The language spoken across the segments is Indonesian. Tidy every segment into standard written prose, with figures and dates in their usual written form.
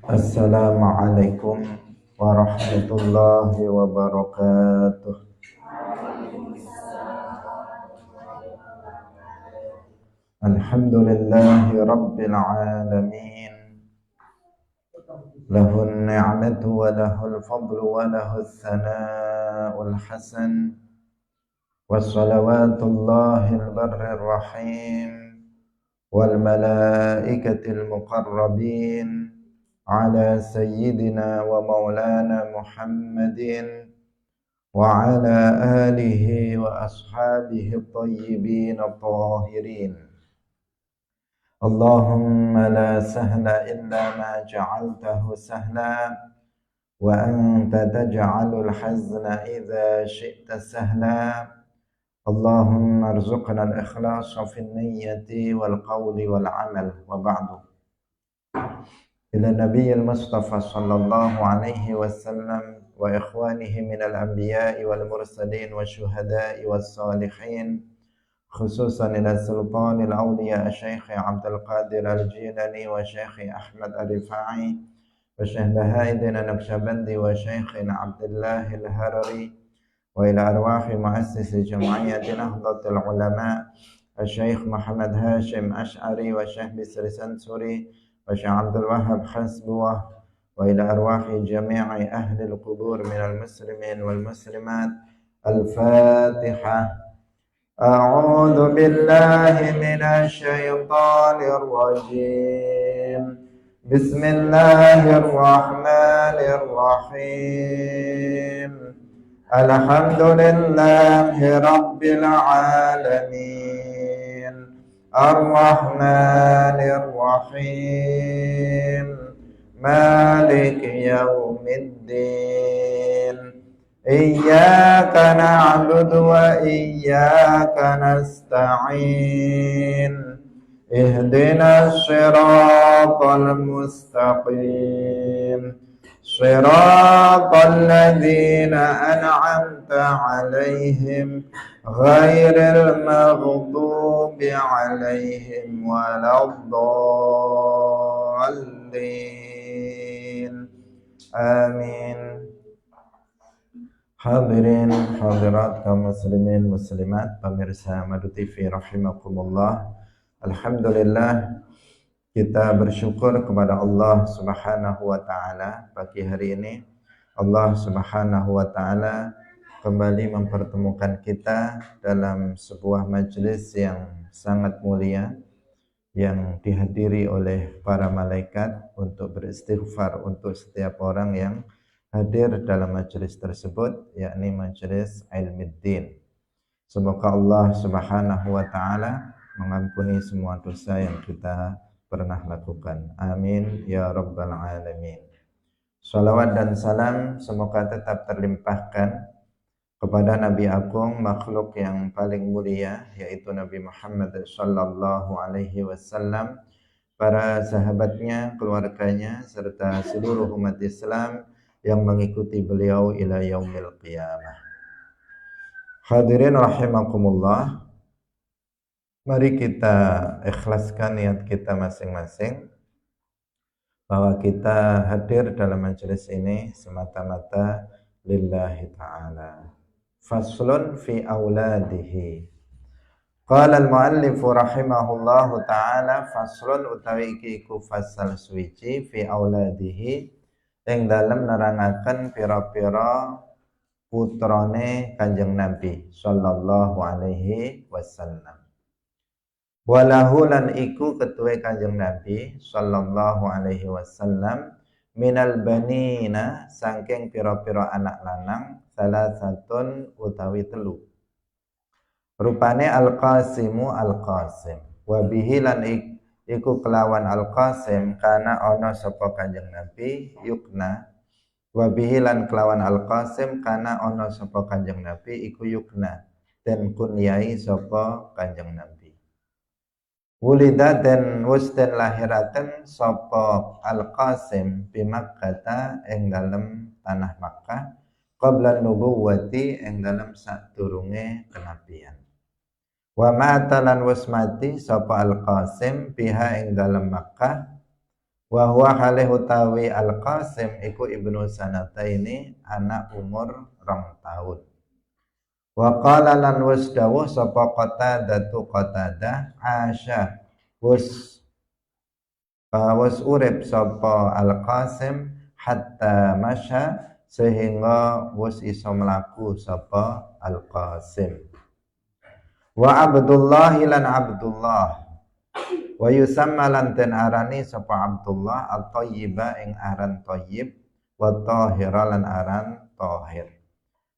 Assalamualaikum warahmatullahi wabarakatuh. Alhamdulillahi rabbil alamin. Lahun ni'matu wa lahul fadlu wa lahul thana'ul hasan. Wassalawatullahi al-barrir rahim wal malaikatil muqarrabin ala sayyidina wa maulana Muhammadin wa ala alihi wa ashabihi at-tayyibin at-tahirin. Allahumma la sahla illa ma ja'altahu sahla wa anta taj'alul hazna idza syi'ta sahla. Allahumma arzuqna al-ikhlasa fi an-niyyati wal qawli wal amal wa ba'du. Ila Nabiyil Mustafa sallallahu alaihi wasallam wa ikhwanihi minal anbiya'i wal mursalin wa syuhada'i was salihin, khususan ila sultanil awliya Syekh Abdul Qadir Al-Jilani wa Syekh Ahmad Ar-Rifai wa Syekh Baha'iddin An-Naqsyabandi wa Syekh Abdullah Al-Harari wa ila arwahi muassisi Jam'iyyati Nahdlatul Ulama Syekh Muhammad Hashim Ash'ari wa Syekh Bisri Sansuri wa Syekh Abdul Wahab Hasbuwah wa ila arwahi jami'i ahli al-qubur minal muslimin wal muslimat. Al-Fatihah. A'udzu billahi minasy syaithanir rajim. Bismillahirrahmanirrahim. Alhamdulillahi rabbil alamin. Ar-Rahmanir Rahim. Maliki yaumiddin. Iyyaka na'budu wa iyyaka nasta'in. Ihdinas siratal mustaqim. Siratal ladzina an'amta 'alaihim ghairil maghdubi 'alaihim waladdallin. Amin. Hadirin hadirat kaum muslimin muslimat pemirsa Madu TV rahimakumullah. Alhamdulillah, kita bersyukur kepada Allah Subhanahu wa taala. Pagi hari ini Allah Subhanahu wa taala kembali mempertemukan kita dalam sebuah majelis yang sangat mulia yang dihadiri oleh para malaikat untuk beristighfar untuk setiap orang yang hadir dalam majelis tersebut, yakni majelis Ilmuddin. Semoga Allah Subhanahu wa taala mengampuni semua dosa yang kita pernah lakukan. Amin ya rabbal alamin. Salawat dan salam semoga tetap terlimpahkan kepada Nabi Agung, makhluk yang paling mulia, yaitu Nabi Muhammad sallallahu alaihi wasallam, para sahabatnya, keluarganya, serta seluruh umat Islam yang mengikuti beliau ila yaumil qiyamah. Hadirin rahimakumullah, mari kita ikhlaskan niat kita masing-masing bahwa kita hadir dalam majelis ini semata-mata lillahi ta'ala. Faslun fi auladihi. Qala al-muallif rahimahullahu ta'ala, faslun utawi iki iku fasal suci fi auladihi yang dalam nerangaken pira-pira putrane Kanjeng Nabi sallallahu alaihi wasallam. Walahu lan iku ketuwe Kanjeng Nabi sallallahu alaihi wasallam minal banina saking pira-pira anak lanang salasatun utawi telu. Rupane Al-Qasimu Al-Qasim. Wa bihi lan iku kelawan Al-Qasim kana ana sapa Kanjeng Nabi yukna. Wa bihi lan kelawan Al-Qasim kana ana sapa Kanjeng Nabi iku yukna den kunyai sapa Kanjeng Nabi. Wulida den wis den lahiraken sapa Al-Qasim bi Makkah ing dalem tanah Makkah qabla nubuwati ing dalem sadurunge kenabian. Wa mata lan wis mati sapa Al-Qasim biha ing dalem Makkah Wa huwa halih utawi Al-Qasim iku ibnu sanataini anak umur 2 tahun. Wa qala lan wis dawuh sapa Qatadah asya wis urip sapa Al-Qasim hatta masya sehingga wis iso mlaku sapa Al-Qasim. Wa Abdullah lan Abdullah wa yusamma lan den arani sapa Abdullah at-thayyiba ing aran thayyib wa tahira lan aran tahir.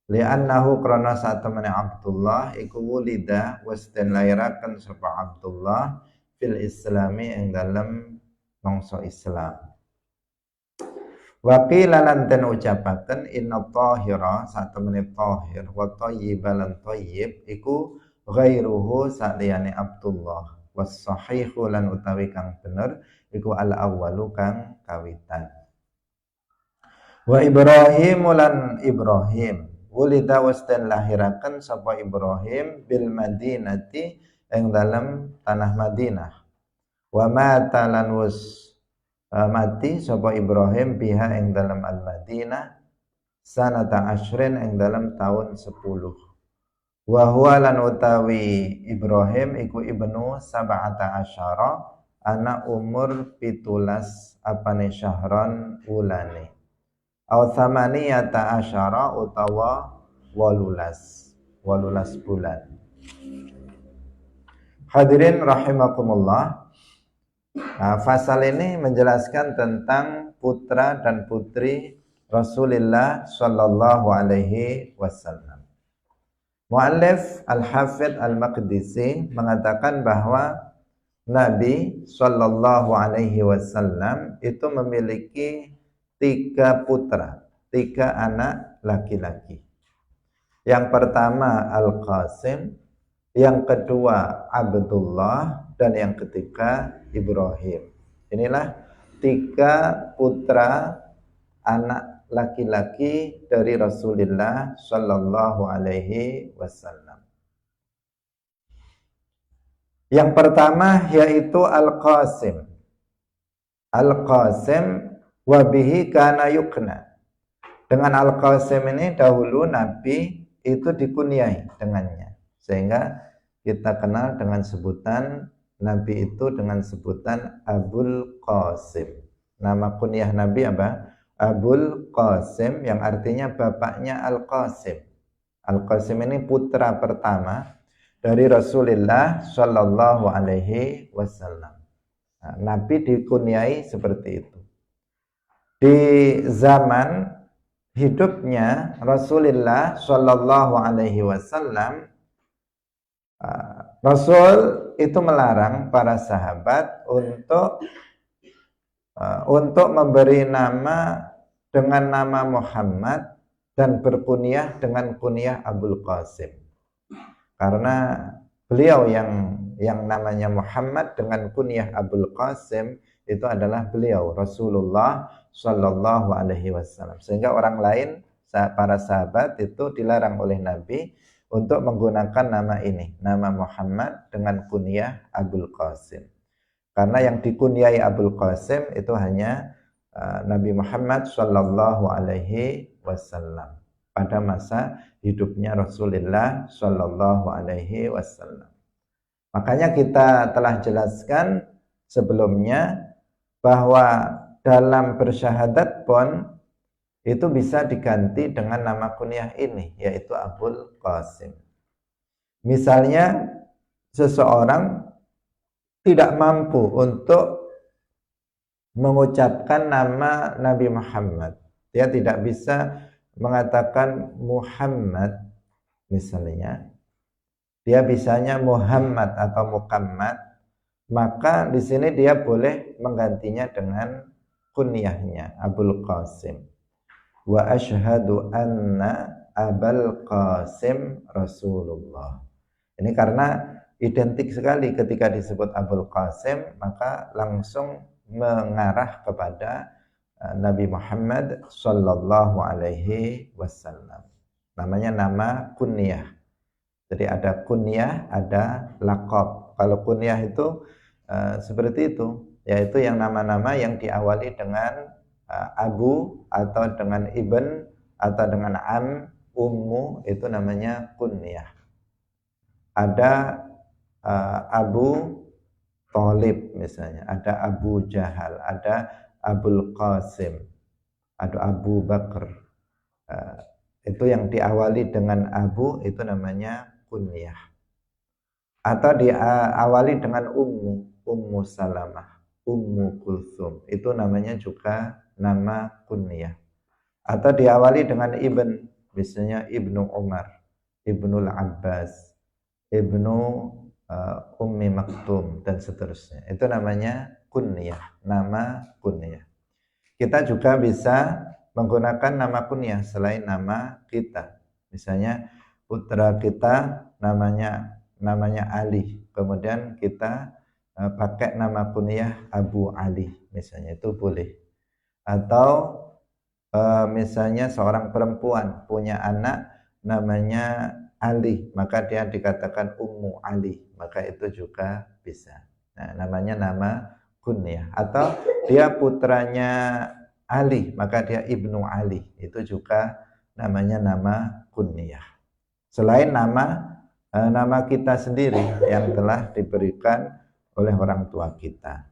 Li'annahu krana satemene Abdullah iku wulida wis den lairaken sapa Abdullah fil islami ing dalem bangsa Islam. Wa qila lan den ucapaken inna tahira satemene tahir wa thayyiba lan thayyib iku ghairuhu saliyane Abdullah was sahihu lan utawi kang bener iku al awwalu kang kawitan. Wa Ibrahim lan Ibrahim wulida was den lahiraken sapa Ibrahim bil Madinati ing dalam tanah Madinah. Wa mata lan was mati sapa Ibrahim biha ing dalam al Madinah sanata asyrin ing dalam tahun 10. Wa huwa lan utawi Ibrahim iku ibnu sab'ata asyara anak umur 17 apane syahron wulane au thamaniyata asyara utawa 18 bulan. Hadirin rahimakumullah. Fasal ini menjelaskan tentang putra dan putri Rasulullah sallallahu alaihi wasallam. Mu'allif Al-Hafidh Al-Maqdisi mengatakan bahwa Nabi sallallahu alaihi wasallam itu memiliki 3 putra, 3 anak laki-laki. Yang pertama Al-Qasim, yang kedua Abdullah, dan yang ketiga Ibrahim. Inilah 3 putra anak laki-laki dari Rasulullah sallallahu alaihi wasallam. Yang pertama yaitu Al-Qasim. Al-Qasim wa bihi kana yukna. Dengan Al-Qasim ini dahulu Nabi itu dikunyai dengannya. Sehingga kita kenal dengan sebutan Nabi itu dengan sebutan Abul Qasim. Nama kunyah Nabi apa? Abul Qasim, yang artinya bapaknya Al-Qasim. Al-Qasim ini putra pertama dari Rasulullah sallallahu alaihi wasallam. Nabi dikunyai seperti itu. Di zaman hidupnya Rasulullah sallallahu alaihi wasallam, Rasul itu melarang para sahabat untuk memberi nama dengan nama Muhammad dan berkunyah dengan kunyah Abul Qasim. Karena beliau yang namanya Muhammad dengan kunyah Abul Qasim itu adalah beliau Rasulullah sallallahu alaihi wasallam. Sehingga orang lain, para sahabat itu dilarang oleh Nabi untuk menggunakan nama ini, nama Muhammad dengan kunyah Abul Qasim. Karena yang dikunyai Abul Qasim itu hanya Nabi Muhammad sallallahu alaihi wasallam pada masa hidupnya Rasulullah sallallahu alaihi wasallam. Makanya kita telah jelaskan sebelumnya bahwa dalam bersyahadat pun itu bisa diganti dengan nama kunyah ini, yaitu Abul Qasim. Misalnya seseorang tidak mampu untuk mengucapkan nama Nabi Muhammad. Dia tidak bisa mengatakan Muhammad misalnya. Dia bisanya Muhammad atau Muhammad, maka di sini dia boleh menggantinya dengan kunyahnya Abul Qasim. Wa asyhadu anna Abul Qasim Rasulullah. Ini karena identik sekali ketika disebut Abul Qasim, maka langsung mengarah kepada Nabi Muhammad sallallahu alaihi wasallam. Namanya nama kunyah. Jadi ada kunyah, ada laqab. Kalau kunyah itu seperti itu. yaitu yang nama-nama yang diawali dengan abu atau dengan ibn atau dengan am, ummu, itu namanya kunyah. Ada Abu Thalib misalnya, ada Abu Jahal, ada Abul Qasim, ada Abu Bakar. Itu yang diawali dengan Abu, itu namanya kunyah. Atau diawali dengan Ummu Salamah, Ummu Kulthum, itu namanya juga nama kunyah. Atau diawali dengan ibn, misalnya Ibnu Umar, Ibnul Abbas, Ibnu Ummi Maktum, dan seterusnya. Itu namanya kunyah, nama kunyah. Kita juga bisa menggunakan nama kunyah selain nama kita. Misalnya putra kita namanya Ali, kemudian kita pakai nama kunyah Abu Ali, misalnya, itu boleh. Atau misalnya seorang perempuan punya anak namanya Ali, maka dia dikatakan Ummu Ali, maka itu juga bisa. Nah, namanya nama kunyah. Atau dia putranya Ali, maka dia Ibnu Ali, itu juga namanya nama kunyah. Selain nama kita sendiri yang telah diberikan oleh orang tua kita.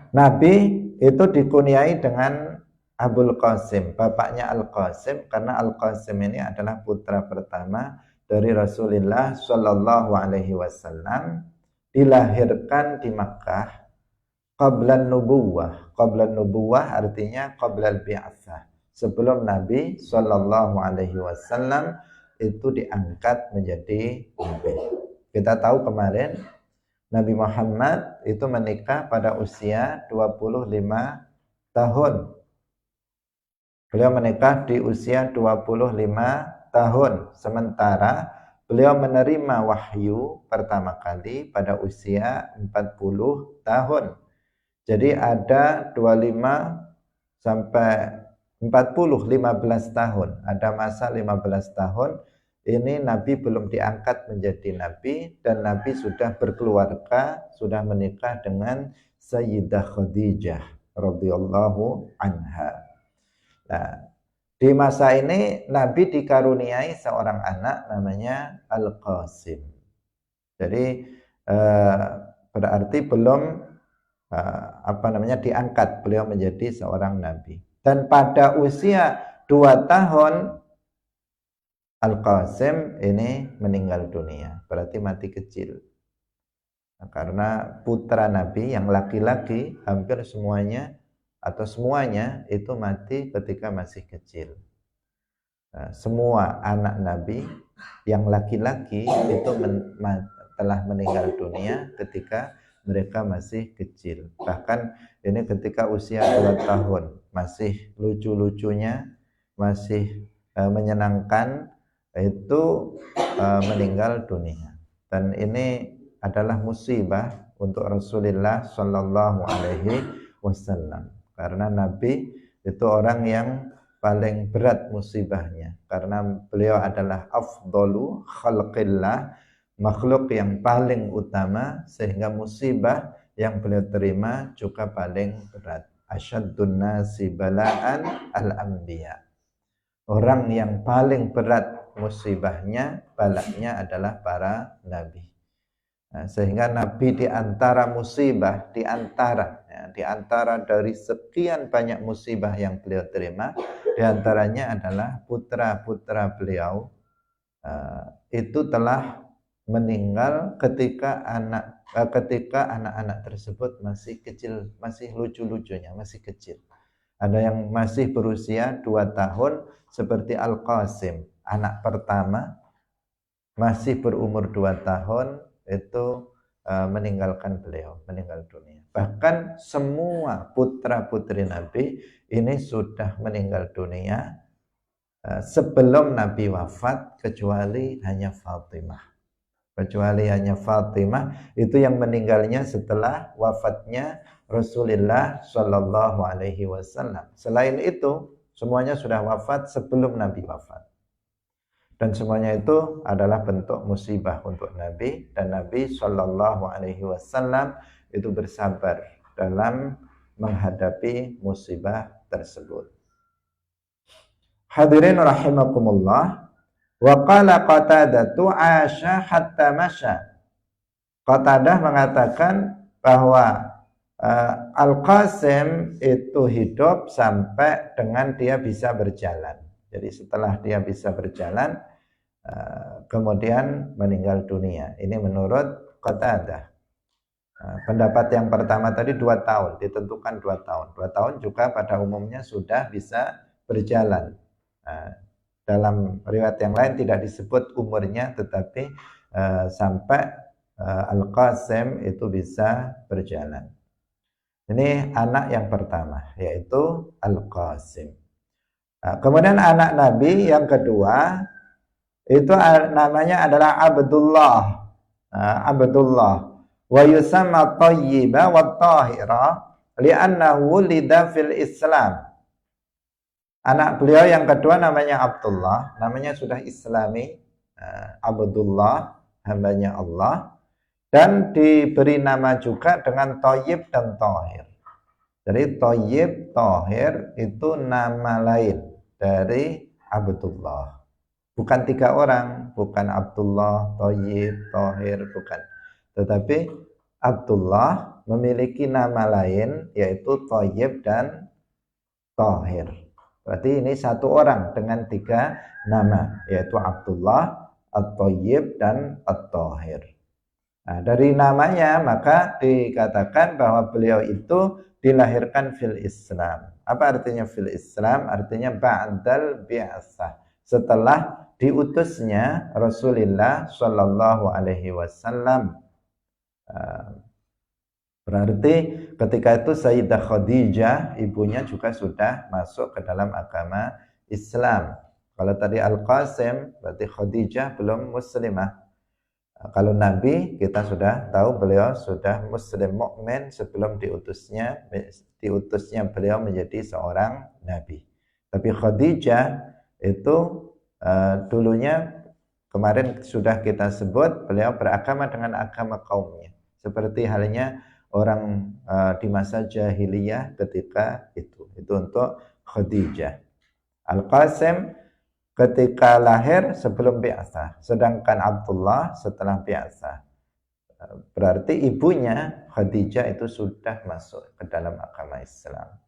Nabi itu dikunyai dengan Abul Qasim, bapaknya Al-Qasim, karena Al-Qasim ini adalah putra pertama dari Rasulullah Shallallahu Alaihi Wasallam, dilahirkan di Makkah qablan nubuwah. Qablan nubuwah artinya qablal bi'atsah, sebelum Nabi Shallallahu Alaihi Wasallam itu diangkat menjadi nabi. Kita tahu kemarin Nabi Muhammad itu menikah pada usia 25 tahun. Beliau menikah di usia 25 tahun. Sementara beliau menerima wahyu pertama kali pada usia 40 tahun. Jadi ada 25 sampai 40, 15 tahun. Ada masa 15 tahun. Ini Nabi belum diangkat menjadi Nabi, dan Nabi sudah berkeluarga, sudah menikah dengan Sayyidah Khadijah radhiyallahu anha. Nah, di masa ini Nabi dikaruniai seorang anak namanya Al-Qasim. Jadi berarti belum diangkat beliau menjadi seorang nabi. Dan pada usia 2 tahun Al-Qasim ini meninggal dunia, berarti mati kecil. Nah, karena putra Nabi yang laki-laki hampir semuanya atau semuanya itu mati ketika masih kecil. Nah, semua anak Nabi yang laki-laki itu telah meninggal dunia ketika mereka masih kecil. Bahkan ini ketika usia 2 tahun, masih lucu-lucunya, masih menyenangkan, itu meninggal dunia. Dan ini adalah musibah untuk Rasulullah Shallallahu Alaihi Wasallam, karena Nabi itu orang yang paling berat musibahnya, karena beliau adalah afdalu khalqillah, makhluk yang paling utama, sehingga musibah yang beliau terima juga paling berat. Asyaddun nasi bala'an al-anbiya. Orang yang paling berat musibahnya, balaknya adalah para nabi. Nah, sehingga Nabi di antara musibah, di antara dari sekian banyak musibah yang beliau terima, di antaranya adalah putra-putra beliau itu telah meninggal ketika anak-anak tersebut masih kecil, masih lucu-lucunya, masih kecil. Ada yang masih berusia 2 tahun seperti Al-Qasim, anak pertama, masih berumur 2 tahun itu meninggalkan beliau, meninggal dunia. Bahkan semua putra-putri Nabi ini sudah meninggal dunia sebelum Nabi wafat, kecuali hanya Fatimah. Kecuali hanya Fatimah itu yang meninggalnya setelah wafatnya Rasulullah Shallallahu Alaihi Wasallam. Selain itu semuanya sudah wafat sebelum Nabi wafat. Dan semuanya itu adalah bentuk musibah untuk Nabi, dan Nabi Shallallahu Alaihi Wasallam itu bersabar dalam menghadapi musibah tersebut. Hadirin rahimakumullah, wa qala Qatadatu asha hatta masya. Qatadah mengatakan bahwa Al-Qasim itu hidup sampai dengan dia bisa berjalan. Jadi setelah dia bisa berjalan, kemudian meninggal dunia. Ini menurut Qatadah. Pendapat yang pertama tadi 2 tahun, ditentukan 2 tahun. 2 tahun juga pada umumnya sudah bisa berjalan. Dalam riwayat yang lain tidak disebut umurnya, tetapi sampai Al-Qasim itu bisa berjalan. Ini anak yang pertama, yaitu Al-Qasim. Kemudian anak Nabi yang kedua itu namanya adalah Abdullah. Abdullah wa yusamma thayyiba wa tahira li'annahu wulida fil Islam. Anak beliau yang kedua namanya Abdullah, namanya sudah Islami. Abdullah, hambanya Allah, dan diberi nama juga dengan Thayyib dan Thahir. Jadi Thayyib, Thahir itu nama lain dari Abdullah. Bukan 3 orang, bukan Abdullah, Thayyib, Thahir, bukan. Tetapi Abdullah memiliki nama lain, yaitu Thayyib dan Thahir. Berarti ini 1 orang dengan 3 nama, yaitu Abdullah, At-Thayyib, dan At-Thahir. Nah, dari namanya maka dikatakan bahwa beliau itu dilahirkan fil Islam. Apa artinya fil Islam? Artinya ba'dal bi'asah. Setelah diutusnya Rasulullah Shallallahu Alaihi Wasallam. Berarti ketika itu Sayyidah Khadijah, ibunya juga sudah masuk ke dalam agama Islam. Kalau tadi Al-Qasim, berarti Khadijah belum muslimah. Kalau Nabi, kita sudah tahu beliau sudah muslim mukmin sebelum diutusnya beliau menjadi seorang Nabi. Tapi Khadijah itu dulunya kemarin sudah kita sebut beliau beragama dengan agama kaumnya. Seperti halnya orang di masa jahiliyah ketika itu. Itu untuk Khadijah. Al-Qasim ketika lahir sebelum bi'atsah, sedangkan Abdullah setelah bi'atsah. Berarti ibunya Khadijah itu sudah masuk ke dalam agama Islam.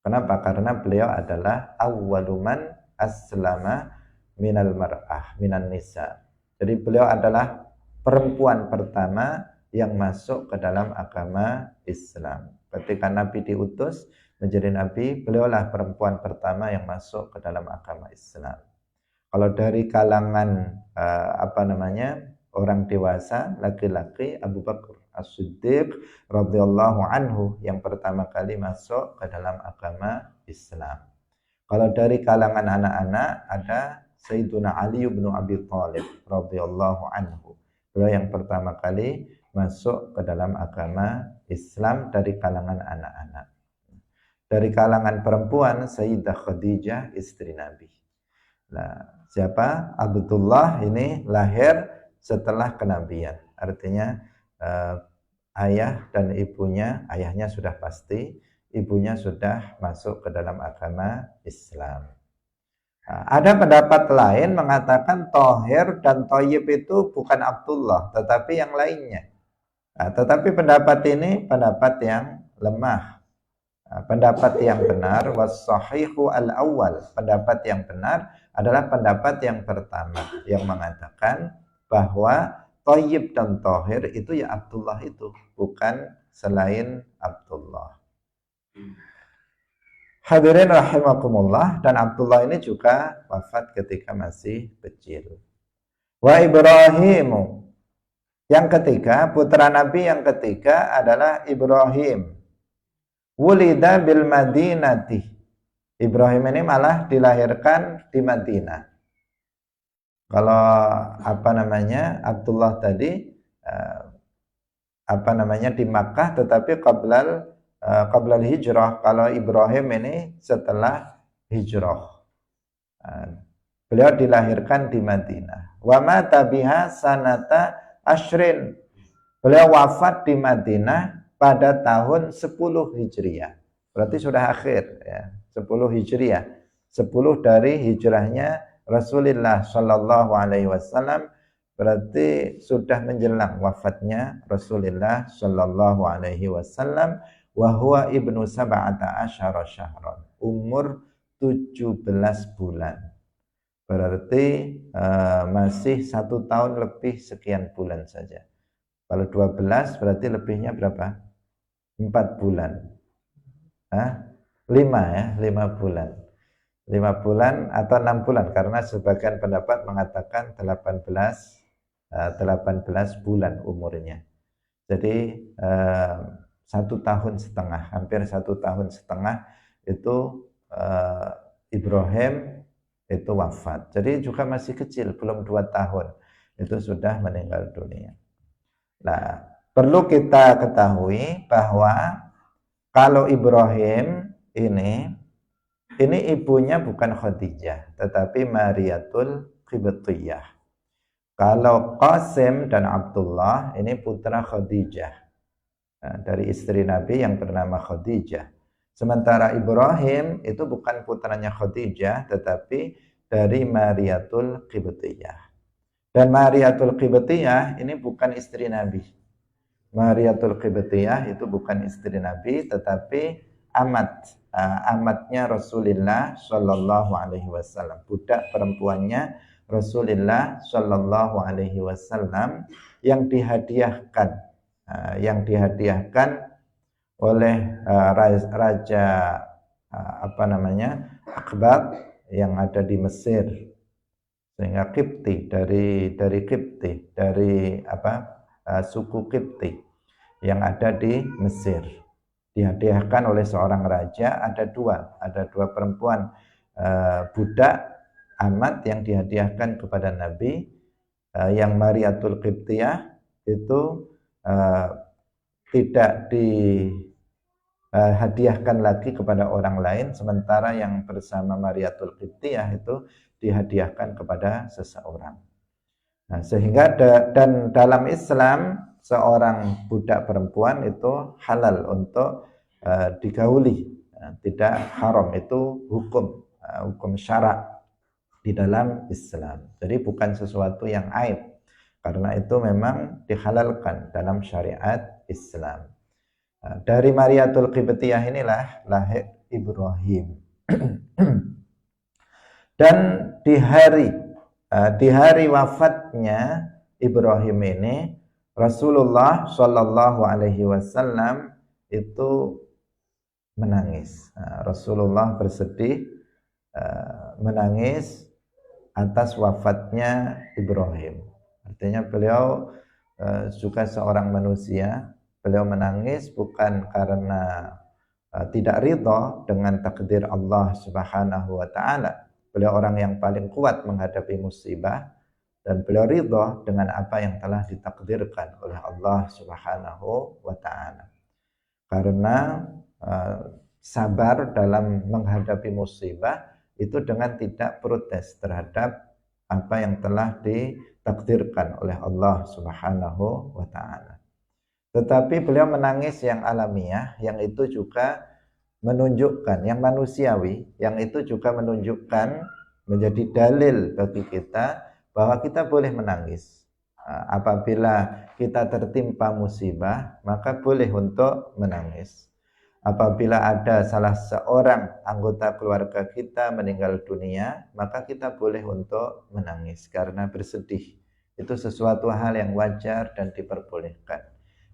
Kenapa? Karena beliau adalah awwaluman aslama minal mar'ah, minan nisa. Jadi beliau adalah perempuan pertama yang masuk ke dalam agama Islam. Ketika Nabi diutus menjadi Nabi, beliaulah perempuan pertama yang masuk ke dalam agama Islam. Kalau dari kalangan orang dewasa, laki-laki, Abu Bakar As-Siddiq radhiyallahu anhu yang pertama kali masuk ke dalam agama Islam. Kalau dari kalangan anak-anak ada Sayyiduna Ali bin Abi Thalib radhiyallahu anhu. Beliau yang pertama kali masuk ke dalam agama Islam dari kalangan anak-anak. Dari kalangan perempuan Sayyidah Khadijah, istri Nabi. Nah, siapa? Abdullah ini lahir setelah kenabian. Artinya ayah dan ibunya, ayahnya sudah pasti, ibunya sudah masuk ke dalam agama Islam. Nah, ada pendapat lain mengatakan Thahir dan Thayyib itu bukan Abdullah, tetapi yang lainnya. Nah, tetapi pendapat ini pendapat yang lemah. Pendapat yang benar was-sahihu al-awwal, pendapat yang benar adalah pendapat yang pertama yang mengatakan bahwa Thayyib dan Thahir itu ya Abdullah itu, bukan selain Abdullah. Hadirin rahimakumullah, dan Abdullah ini juga wafat ketika masih kecil. Wa Ibrahimu, yang ketiga, putra Nabi yang ketiga adalah Ibrahim. Wulida bil Madinati. Ibrahim ini malah dilahirkan di Madinah. Kalau Abdullah tadi di Makkah, tetapi qablal hijrah. Kalau Ibrahim ini setelah hijrah. Beliau dilahirkan di Madinah. Wa mata biha sanata ashrin. Beliau wafat di Madinah pada tahun 10 Hijriah. Berarti sudah akhir ya, 10 Hijriah. 10 dari hijrahnya Rasulullah Shallallahu alaihi wasallam, berarti sudah menjelang wafatnya Rasulullah Shallallahu alaihi wasallam, wa huwa ibnu sab'ata asyara syahran. Umur 17 bulan. Berarti masih 1 tahun lebih sekian bulan saja. Kalau 12 berarti lebihnya berapa? 4 bulan. 5 ya, 5 bulan. 5 bulan atau 6 bulan, karena sebagian pendapat mengatakan 18 bulan umurnya. Jadi 1 tahun setengah, hampir 1 tahun setengah itu Ibrahim itu wafat. Jadi juga masih kecil, belum 2 tahun itu sudah meninggal dunia. Nah, perlu kita ketahui bahwa kalau Ibrahim ini ibunya bukan Khadijah, tetapi Mariatul Qibtiyah. Kalau Qasim dan Abdullah ini putra Khadijah, dari istri Nabi yang bernama Khadijah. Sementara Ibrahim itu bukan putranya Khadijah, tetapi dari Mariatul Qibtiyah. Dan Mariatul Qibtiyah ini bukan istri Nabi. Mariatul Qibtiyah itu bukan istri Nabi, tetapi amatnya Rasulullah Shallallahu alaihi wasallam, budak perempuannya Rasulullah Shallallahu alaihi wasallam yang dihadiahkan oleh raja Akbar yang ada di Mesir, sehingga Qibti dari Qibti, dari suku Qibti yang ada di Mesir, dihadiahkan oleh seorang raja. Ada dua perempuan budak amat yang dihadiahkan kepada Nabi. Yang Mariatul Qibtiyah itu tidak dihadiahkan lagi kepada orang lain, sementara yang bersama Mariatul Qibtiyah itu dihadiahkan kepada seseorang. Nah, sehingga dan dalam Islam seorang budak perempuan itu halal untuk digauli, tidak haram, itu hukum syarak di dalam Islam. Jadi bukan sesuatu yang aib, karena itu memang dihalalkan dalam syariat Islam. Dari Mariatul Qibtiyah inilah lahir Ibrahim. Dan di hari wafatnya Ibrahim ini, Rasulullah Shallallahu alaihi wasallam itu menangis. Rasulullah bersedih, menangis atas wafatnya Ibrahim. Artinya beliau juga seorang manusia. Beliau menangis bukan karena tidak ridha dengan takdir Allah Subhanahu wa taala. Beliau orang yang paling kuat menghadapi musibah, dan beliau ridha dengan apa yang telah ditakdirkan oleh Allah Subhanahu wa taala. Karena sabar dalam menghadapi musibah itu dengan tidak protes terhadap apa yang telah ditakdirkan oleh Allah Subhanahu wa taala. Tetapi beliau menangis yang alamiah, yang itu juga menunjukkan, yang manusiawi, yang itu juga menunjukkan, menjadi dalil bagi kita bahwa kita boleh menangis. Apabila kita tertimpa musibah, maka boleh untuk menangis. Apabila ada salah seorang anggota keluarga kita meninggal dunia, maka kita boleh untuk menangis karena bersedih. Itu sesuatu hal yang wajar dan diperbolehkan.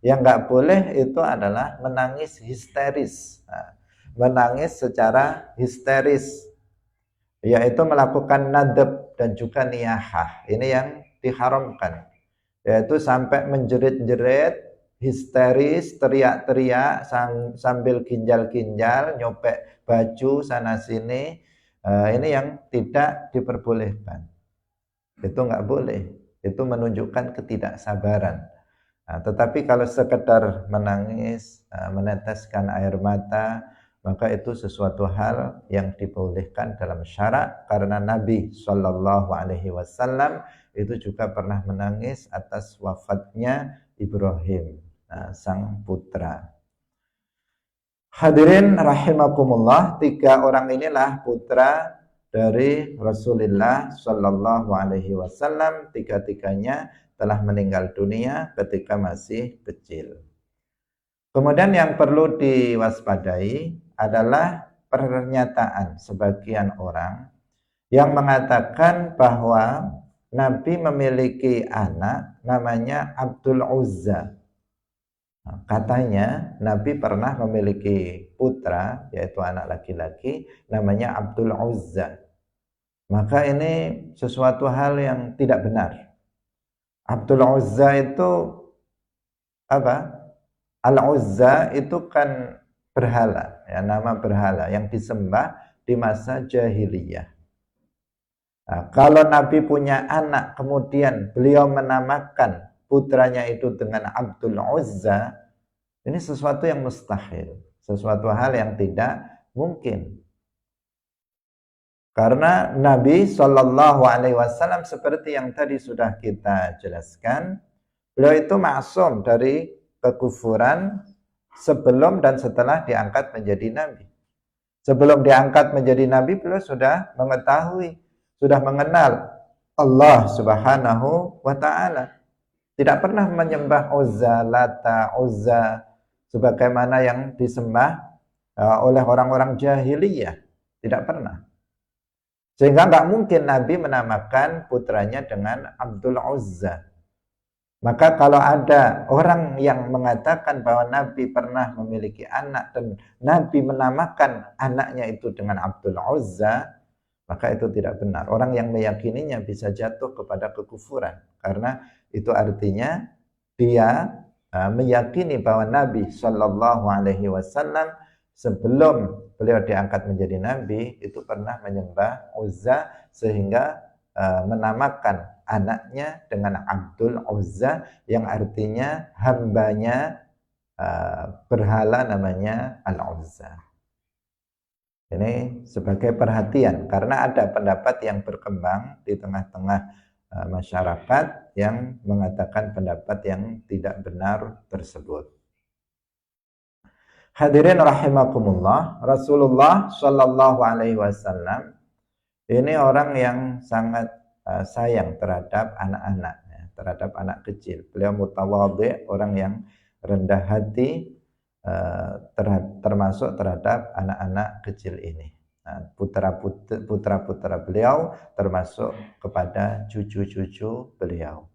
Yang nggak boleh itu adalah menangis histeris. Menangis secara histeris, yaitu melakukan nadab dan juga niyahah. Ini yang diharamkan, yaitu sampai menjerit-jerit, histeris, teriak-teriak sambil ginjal-ginjal, nyopek baju sana sini. Ini yang tidak diperbolehkan. Itu nggak boleh. Itu menunjukkan ketidaksabaran. Tetapi kalau sekedar menangis, meneteskan air mata, maka itu sesuatu hal yang dibolehkan dalam syara, karena Nabi Shallallahu Alaihi Wasallam itu juga pernah menangis atas wafatnya Ibrahim, sang putra. Hadirin rahimakumullah, 3 orang inilah putra dari Rasulullah Shallallahu Alaihi Wasallam. 3-tiganya telah meninggal dunia ketika masih kecil. Kemudian yang perlu diwaspadai adalah pernyataan sebagian orang yang mengatakan bahwa Nabi memiliki anak namanya Abdul Uzza. Katanya Nabi pernah memiliki putra, yaitu anak laki-laki, namanya Abdul Uzza. Maka ini sesuatu hal yang tidak benar. Abdul Uzza itu apa? Al-Uzza itu kan berhala, ya, nama berhala yang disembah di masa jahiliyah. Nah, kalau Nabi punya anak, kemudian beliau menamakan putranya itu dengan Abdul Uzza, ini sesuatu yang mustahil, sesuatu hal yang tidak mungkin. Karena Nabi Shallallahu Alaihi Wasallam seperti yang tadi sudah kita jelaskan, beliau itu maksum dari kekufuran sebelum dan setelah diangkat menjadi Nabi. Sebelum diangkat menjadi Nabi, beliau sudah mengetahui, sudah mengenal Allah Subhanahu wa Ta'ala. Tidak pernah menyembah Uzza, Lata, Uzza sebagaimana yang disembah oleh orang-orang jahiliyah. Tidak pernah. Sehingga nggak mungkin Nabi menamakan putranya dengan Abdul Uzza. Maka kalau ada orang yang mengatakan bahwa Nabi pernah memiliki anak dan Nabi menamakan anaknya itu dengan Abdul Uzza, maka itu tidak benar. Orang yang meyakininya bisa jatuh kepada kekufuran, karena itu artinya dia meyakini bahwa Nabi Shallallahu Alaihi Wasallam sebelum beliau diangkat menjadi Nabi itu pernah menyembah Uzza, sehingga menamakan anaknya dengan Abdul Uzza, yang artinya hambanya berhala namanya Al-Uzza. Ini sebagai perhatian, karena ada pendapat yang berkembang di tengah-tengah masyarakat yang mengatakan pendapat yang tidak benar tersebut. Hadirin rahimakumullah, Rasulullah Shallallahu Alaihi Wasallam ini orang yang sangat sayang terhadap anak-anak, ya, terhadap anak kecil. Beliau mutawadhi, orang yang rendah hati, termasuk terhadap anak-anak kecil ini. Putra-putra beliau termasuk kepada cucu-cucu beliau.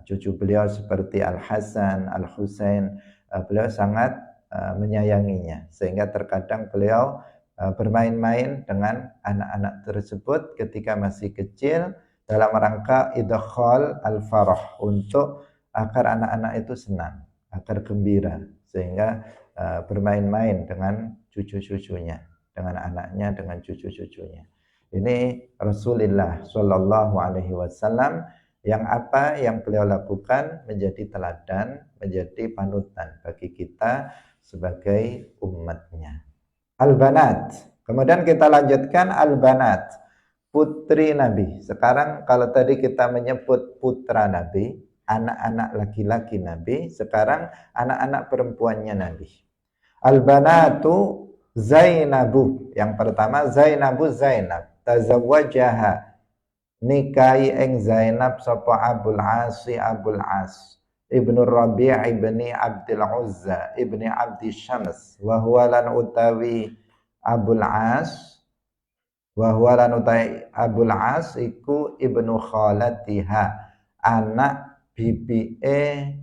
Cucu beliau seperti Al-Hasan, Al-Husain, beliau sangat menyayanginya, sehingga terkadang beliau bermain-main dengan anak-anak tersebut ketika masih kecil dalam rangka idkhal al-farah, untuk agar anak-anak itu senang, agar gembira, sehingga bermain-main dengan cucu-cucunya, dengan anaknya, dengan cucu-cucunya. Ini Rasulullah Shallallahu Alaihi Wasallam yang apa yang beliau lakukan menjadi teladan, menjadi panutan bagi kita sebagai umatnya. Al-Banat. Kemudian kita lanjutkan Al-Banat, putri Nabi. Sekarang kalau tadi kita menyebut putra Nabi, anak-anak laki-laki Nabi, sekarang anak-anak perempuannya Nabi. Al-Banatu Zainabu. Yang pertama Zainabu Zainab. Tazawwajaha, nikahi ing Zainab sapa Abul Asi Abul As Ibnu Rabi' ibni Abdul Uzza ibni Abdi Syams wa huwa lan utawi Abul As Abul As iku ibnu khalatiha, anak bibie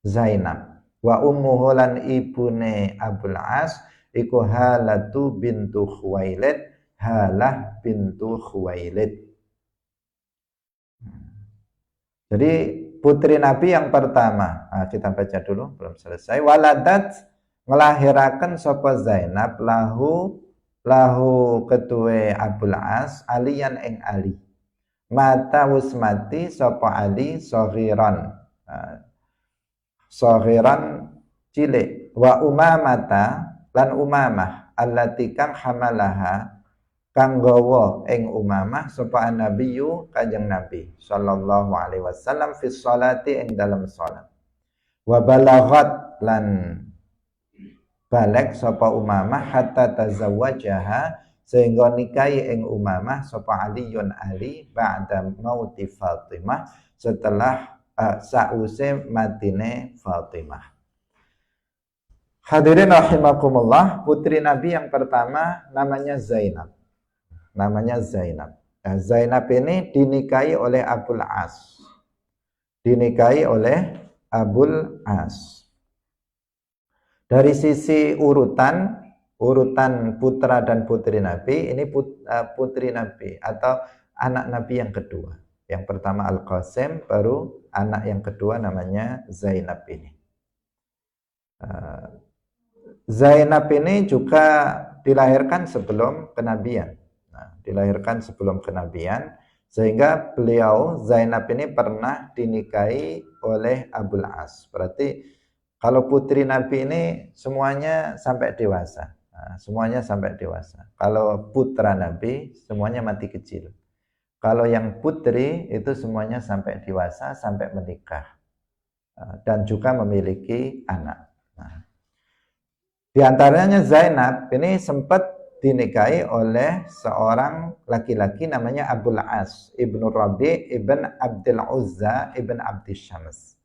Zainab, wa ummuhu lan ibune Abul As iku Halatu bintu Khuwailid, Halah bintu Khuwailid. Jadi putri Nabi yang pertama, kita baca dulu, belum selesai. Waladat, ngelahirakan sapa Zainab lahu ketue Abul As aliyan ing Ali. Mata wis mati sapa Ali saghiran cilik, wa Umamata lan Umamah allati kang hamalaha kang gawa ing Umamah sapa nabiyyu kanjeng Nabi sallallahu alaihi wasallam fi sholati ing dalam salat. Wa balaghat lan balik sapa Umamah hatta tazawwajaha sehingga nikahi ing Umamah sapa Aliyun Ali ba'da mauti Fatimah setelah sause matine Fatimah. Hadirin rahimakumullah, putri Nabi yang pertama namanya Zainab. Namanya Zainab. Nah, Zainab ini dinikahi oleh Abul As. Dinikahi oleh Abul As. Dari sisi urutan putra dan putri Nabi, ini putri Nabi atau anak Nabi yang kedua. Yang pertama Al-Qasim, baru anak yang kedua namanya Zainab ini. Zainab ini juga dilahirkan sebelum kenabian. Dilahirkan sebelum kenabian, sehingga beliau Zainab ini pernah dinikahi oleh Abul As. Berarti kalau putri Nabi ini semuanya sampai dewasa. Semuanya sampai dewasa. Kalau putra Nabi semuanya mati kecil. Kalau yang putri itu semuanya sampai dewasa, sampai menikah dan juga memiliki anak. Di antaranya Zainab ini sempat dinikahi oleh seorang laki-laki namanya Abul As ibnu Rabi ibn Abdul Uzza ibn Abdi Syams.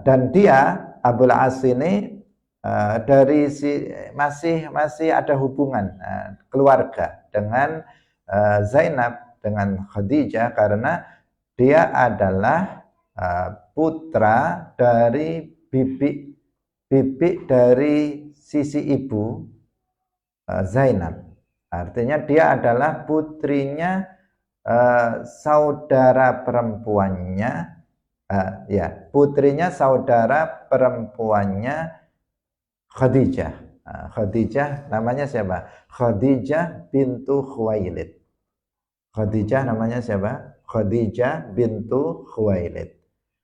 Dan dia Abul As ini dari masih ada hubungan keluarga dengan Zainab, dengan Khadijah, karena dia adalah putra dari bibi dari sisi ibu Zainab. Artinya dia adalah putrinya saudara perempuannya, putrinya saudara perempuannya Khadijah. Khadijah namanya siapa? Khadijah bintu Khuwailid. Khadijah namanya siapa? Khadijah bintu Khuwailid.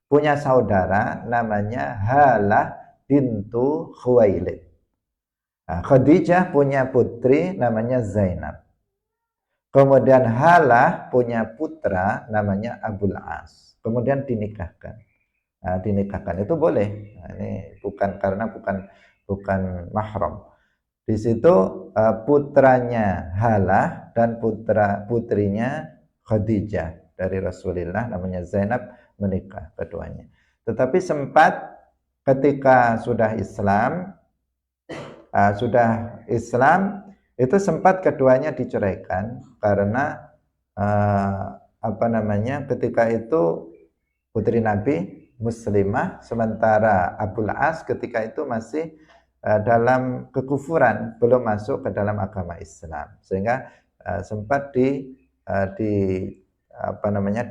Punya saudara namanya Halah bintu Khuwailid. Khadijah punya putri namanya Zainab. Kemudian Halah punya putra namanya Abul As. Kemudian dinikahkan. Dinikahkan itu boleh. Ini bukan bukan mahram. Di situ putranya Halah dan putrinya Khadijah dari Rasulullah namanya Zainab menikah keduanya. Tetapi sempat ketika sudah Islam itu sempat keduanya diceraikan karena ketika itu putri Nabi muslimah, sementara Abul As ketika itu masih dalam kekufuran, belum masuk ke dalam agama Islam, sehingga sempat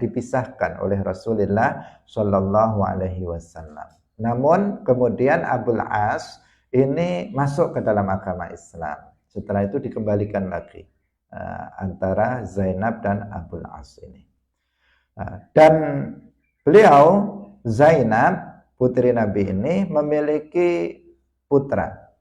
dipisahkan oleh Rasulullah Shallallahu Alaihi Wasallam. Namun kemudian Abul As ini masuk ke dalam agama Islam. Setelah itu dikembalikan lagi antara Zainab dan Abul As ini. Dan beliau Zainab putri Nabi ini memiliki putra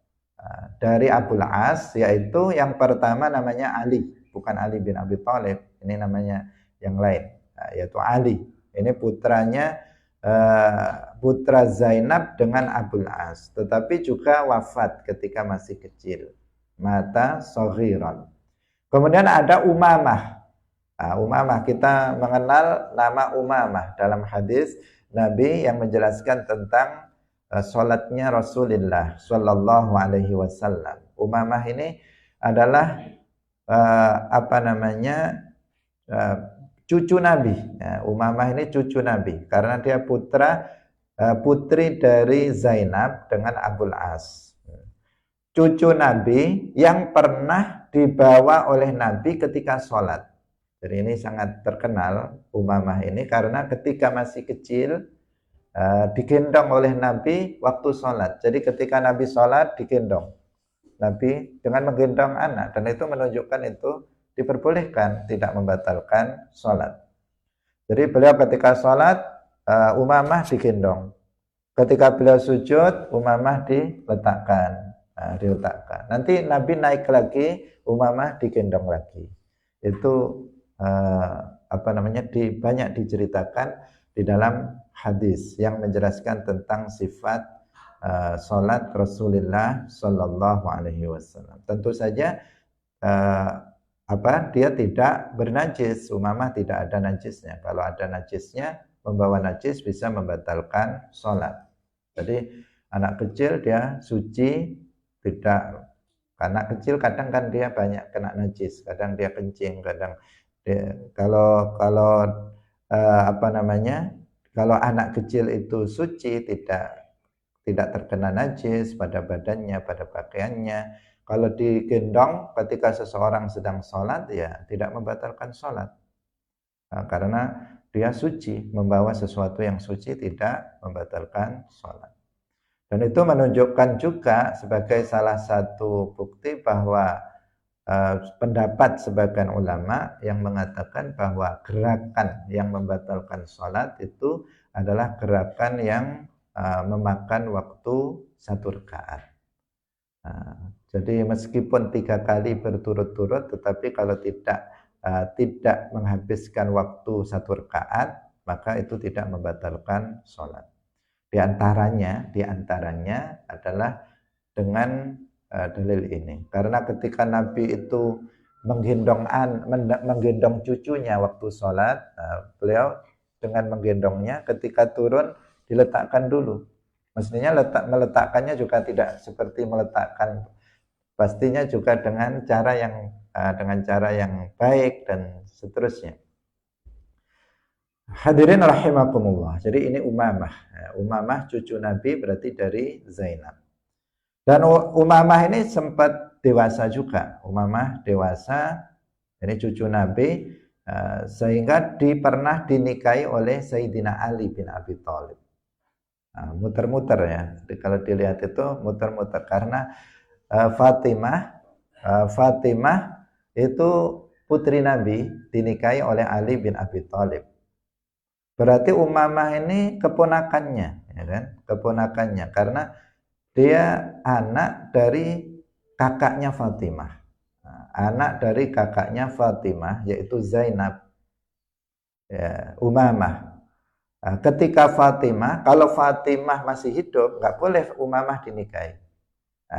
dari Abul As, yaitu yang pertama namanya Ali, bukan Ali bin Abi Thalib, ini namanya yang lain, yaitu Ali. Ini putranya putra Zainab dengan Abul As, tetapi juga wafat ketika masih kecil, mata saghiran. Kemudian ada Umamah. Umamah, kita mengenal nama Umamah dalam hadis Nabi yang menjelaskan tentang sholatnya Rasulullah Shallallahu Alaihi Wasallam. Umamah ini adalah cucu Nabi. Umamah ini cucu Nabi karena dia putri dari Zainab dengan Abul As. Cucu Nabi yang pernah dibawa oleh Nabi ketika sholat. Jadi ini sangat terkenal Umamah ini karena ketika masih kecil digendong oleh Nabi waktu sholat. Jadi ketika Nabi sholat digendong Nabi dengan menggendong anak, dan itu menunjukkan itu diperbolehkan, tidak membatalkan sholat. Jadi beliau ketika sholat Umamah digendong. Ketika beliau sujud Umamah diletakkan. diletakkan. Nanti Nabi naik lagi, Umamah digendong lagi. Itu banyak diceritakan di dalam hadis yang menjelaskan tentang sifat salat Rasulullah Shallallahu Alaihi Wasallam. Tentu saja dia tidak bernajis. Umamah tidak ada najisnya. Kalau ada najisnya, membawa najis bisa membatalkan salat. Jadi anak kecil dia suci, tidak. Anak kecil kadang kan dia banyak kena najis, kadang dia kencing, kadang dia, kalau anak kecil itu suci, tidak terkena najis pada badannya, pada pakaiannya. Kalau digendong ketika seseorang sedang sholat, ya tidak membatalkan sholat. Karena dia suci, membawa sesuatu yang suci tidak membatalkan sholat. Dan itu menunjukkan juga sebagai salah satu bukti bahwa pendapat sebagian ulama yang mengatakan bahwa gerakan yang membatalkan sholat itu adalah gerakan yang memakan waktu 1 rakaat. Jadi meskipun 3 kali berturut-turut, tetapi kalau tidak menghabiskan waktu 1 rakaat, maka itu tidak membatalkan sholat. Di antaranya adalah dengan dalil ini. Karena ketika Nabi itu menggendong cucunya waktu sholat, beliau dengan menggendongnya ketika turun diletakkan dulu. Mestinya meletakkannya juga tidak seperti meletakkan, pastinya juga dengan cara yang baik dan seterusnya. Hadirin rahimakumullah. Jadi ini Umamah. Umamah cucu Nabi berarti dari Zainab. Dan Umamah ini sempat dewasa juga. Umamah dewasa, ini cucu Nabi, sehingga pernah dinikahi oleh Sayyidina Ali bin Abi Thalib. Muter-muter ya. Jadi kalau dilihat itu muter-muter karena Fatimah itu putri Nabi dinikahi oleh Ali bin Abi Thalib. Berarti Umamah ini keponakannya, ya kan? Keponakannya karena dia anak dari kakaknya Fatimah. Anak dari kakaknya Fatimah yaitu Zainab. Ya, Umamah. Ketika kalau Fatimah masih hidup, nggak boleh Umamah dinikahi.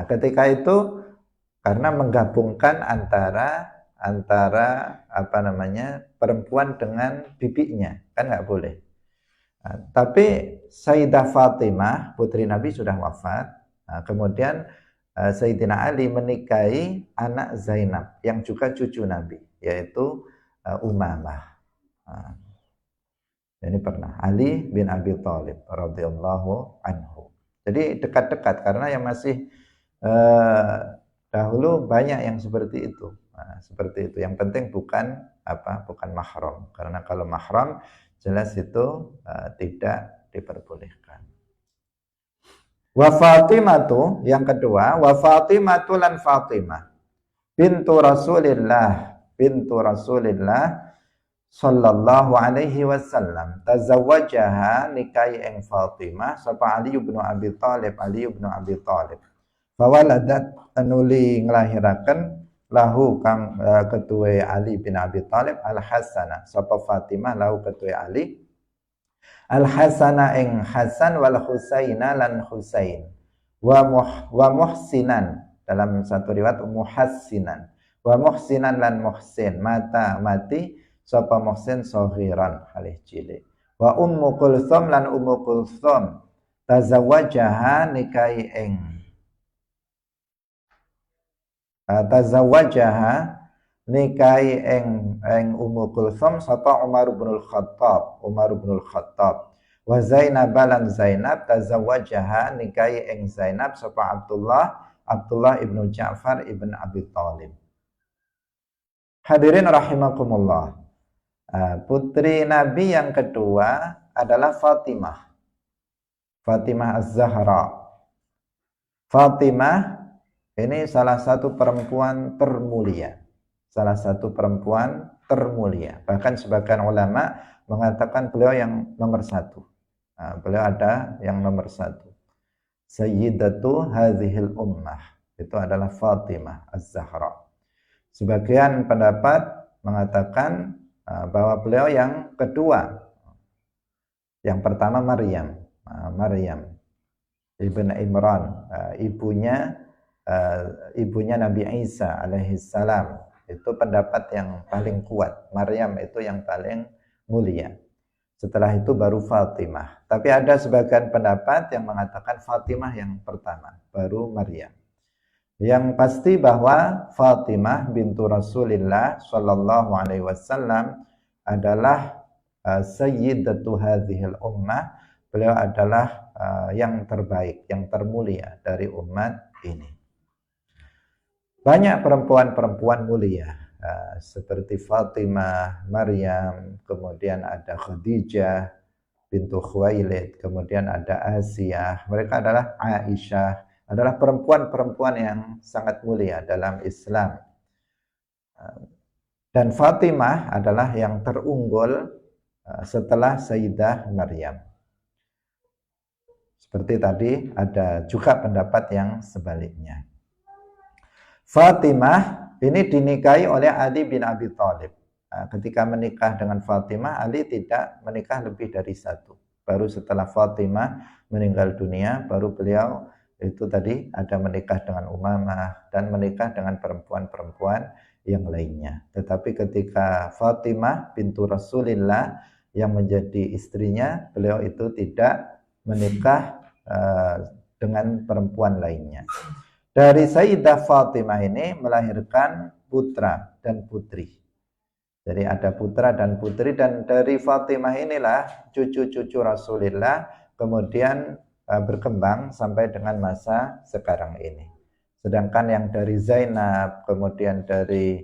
Ketika itu karena menggabungkan antara perempuan dengan bibinya, kan nggak boleh. Tapi Sayyidah Fatimah putri Nabi sudah wafat. Kemudian Sayyidina Ali menikahi anak Zainab yang juga cucu Nabi, yaitu Umamah. Ini pernah Ali bin Abi Thalib radhiyallahu anhu. Jadi dekat-dekat karena yang masih dahulu banyak yang seperti itu. Seperti itu. Yang penting bukan mahram. Karena kalau mahram jelas itu tidak diperbolehkan. Wa Fatimatu yang kedua, wa Fatimatu lan Fatimah bintu Rasulillah sallallahu alaihi wasallam tazawwajaha nikahi ing Fatimah sapa Ali bin Abi Thalib fawaladat anuli nglahiraken lahu kang ketuwe Ali bin Abi Thalib al-Hasana sapa Fatimah lahu ketuwe Ali al-Hasana ing Hasan wal Husaina lan Husain wa muhsinan dalam satu riwayat muhassinan wa muhsinan lan muhsin mati sapa muhsin saghiran halih cilik wa ummu kulthum lan ummu kulthum tazawwajaha nikahi ing nikahi ing Ummu Kulthum sapa Umar bin Khattab wa Zainab lan Zainab tazawwajaha nikahi ing Zainab sapa Abdullah ibnu Ja'far ibn Abi Thalib. Hadirin rahimakumullah. Putri Nabi yang kedua adalah Fatimah Az-Zahra. Fatimah ini salah satu perempuan termulia. Bahkan sebagian ulama mengatakan beliau yang nomor 1. Beliau ada yang nomor 1. Sayyidatu hadhil ummah. itu adalah Fatimah Az-Zahra. Sebagian pendapat mengatakan bahwa beliau yang kedua. Yang pertama Maryam, Maryam ibn Imran, ibunya Nabi Isa alaihissalam. Itu pendapat yang paling kuat. Maryam itu yang paling mulia. Setelah itu baru Fatimah. Tapi ada sebagian pendapat yang mengatakan Fatimah yang pertama, baru Maryam. Yang pasti bahwa Fatimah bintu Rasulillah Shallallahu Alaihi Wasallam adalah sayyidatu hadhil ummah. Beliau adalah yang terbaik, yang termulia dari umat ini. Banyak perempuan-perempuan mulia seperti Fatimah, Maryam, kemudian ada Khadijah bintu Khuwailid, kemudian ada Asiyah. Mereka adalah Aisyah, adalah perempuan-perempuan yang sangat mulia dalam Islam. Dan Fatimah adalah yang terunggul setelah Sayyidah Maryam. Seperti tadi ada juga pendapat yang sebaliknya. Fatimah ini dinikahi oleh Ali bin Abi Thalib. Ketika menikah dengan Fatimah, Ali tidak menikah lebih dari satu. Baru setelah Fatimah meninggal dunia, baru beliau itu tadi ada menikah dengan Umamah dan menikah dengan perempuan-perempuan yang lainnya. Tetapi ketika Fatimah bintu Rasulillah yang menjadi istrinya, beliau itu tidak menikah dengan perempuan lainnya. Dari Sayyidah Fatimah ini melahirkan putra dan putri. Jadi ada putra dan putri, dan dari Fatimah inilah cucu-cucu Rasulullah kemudian berkembang sampai dengan masa sekarang ini. Sedangkan yang dari Zainab, kemudian dari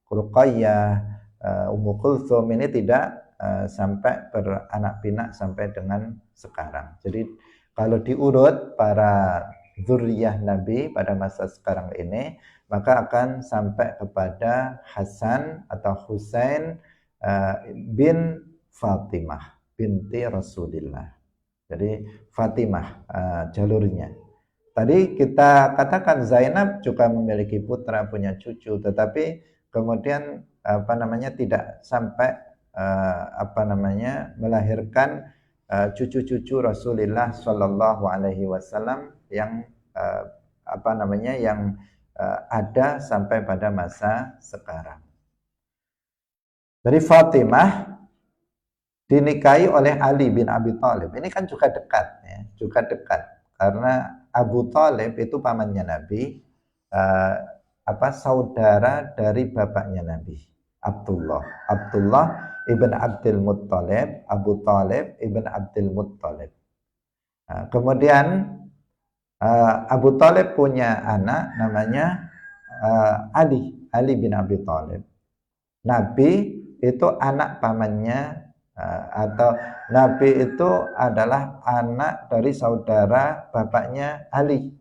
Ruqayyah, Ummu Kulthum ini tidak sampai beranak pinak sampai dengan sekarang. Jadi kalau diurut para zuriyah Nabi pada masa sekarang ini, maka akan sampai kepada Hasan atau Husain bin Fatimah binti Rasulillah. Jadi Fatimah jalurnya. Tadi kita katakan Zainab juga memiliki putra, punya cucu, tetapi kemudian tidak sampai melahirkan cucu-cucu Rasulullah Shallallahu Alaihi Wasallam yang ada sampai pada masa sekarang. Dari Fatimah dinikahi oleh Ali bin Abi Thalib. Ini kan juga dekat, ya, juga dekat karena Abu Thalib itu pamannya Nabi, saudara dari bapaknya Nabi, Abdullah ibn Abdul Muttalib, Abu Talib ibn Abdul Muttalib. Kemudian Abu Talib punya anak namanya Ali bin Abi Thalib. Nabi itu anak pamannya, atau Nabi itu adalah anak dari saudara bapaknya Ali.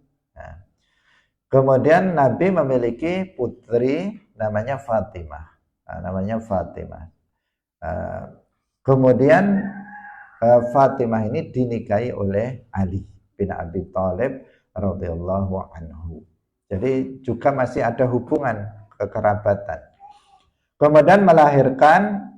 Kemudian Nabi memiliki putri namanya Fatimah. Kemudian Fatimah ini dinikahi oleh Ali bin Abi Thalib radhiyallahu anhu. Jadi juga masih ada hubungan kekerabatan. Kemudian melahirkan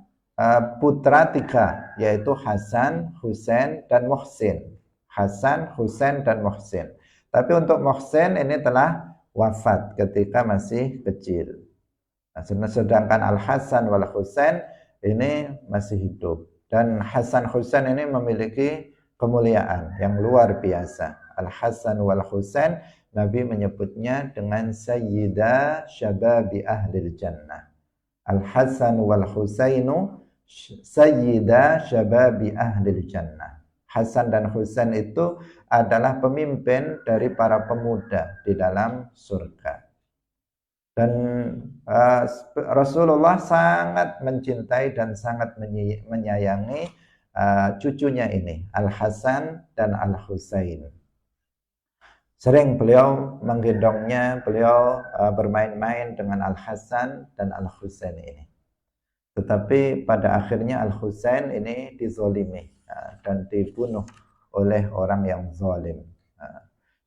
putra 3, yaitu Hasan, Husain, dan Muhsin. Hasan, Husain, dan Muhsin. Tapi untuk Muhsin ini telah wafat ketika masih kecil. Sedangkan Al-Hasan wal Husain ini masih hidup. Dan Hasan Husain ini memiliki kemuliaan yang luar biasa. Al-Hasan wal Husain, Nabi menyebutnya dengan Sayyida Syababi Ahlil Jannah. Al-Hasan wal Husainu Sayyida Syababi Ahlil Jannah. Hasan dan Husain itu adalah pemimpin dari para pemuda di dalam surga. Dan Rasulullah sangat mencintai dan sangat menyayangi cucunya ini, Al-Hasan dan Al-Husain. Sering beliau menggendongnya, beliau bermain-main dengan Al-Hasan dan Al-Husain ini. Tetapi pada akhirnya Al-Husain ini dizolimi dan dibunuh oleh orang yang zalim.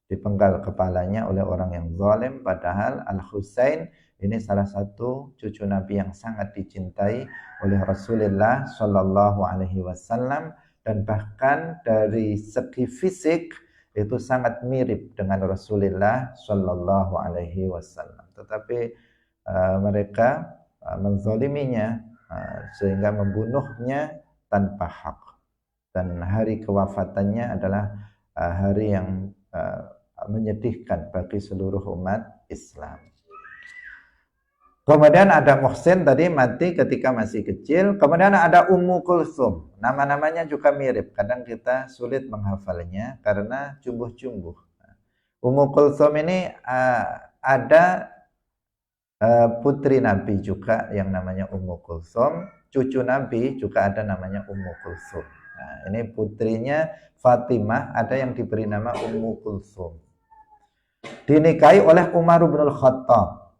dipenggal kepalanya oleh orang yang zalim, padahal Al-Husain ini salah satu cucu Nabi yang sangat dicintai oleh Rasulullah Shallallahu Alaihi Wasallam, dan bahkan dari segi fisik itu sangat mirip dengan Rasulullah Shallallahu Alaihi Wasallam. Tetapi mereka menzaliminya sehingga membunuhnya tanpa hak, dan hari kewafatannya adalah hari yang menyedihkan bagi seluruh umat Islam. Kemudian ada Muhsin tadi mati ketika masih kecil. Kemudian ada Ummu Kulsum. Nama-namanya juga mirip. Kadang kita sulit menghafalnya karena jumbuh-jumbuh. Ummu Kulsum ini ada putri Nabi juga yang namanya Ummu Kulsum. Cucu Nabi juga ada namanya Ummu Kulsum. Nah, ini putrinya Fatimah, ada yang diberi nama Ummu Kulsum. Dinikahi oleh Umar bin Khattab.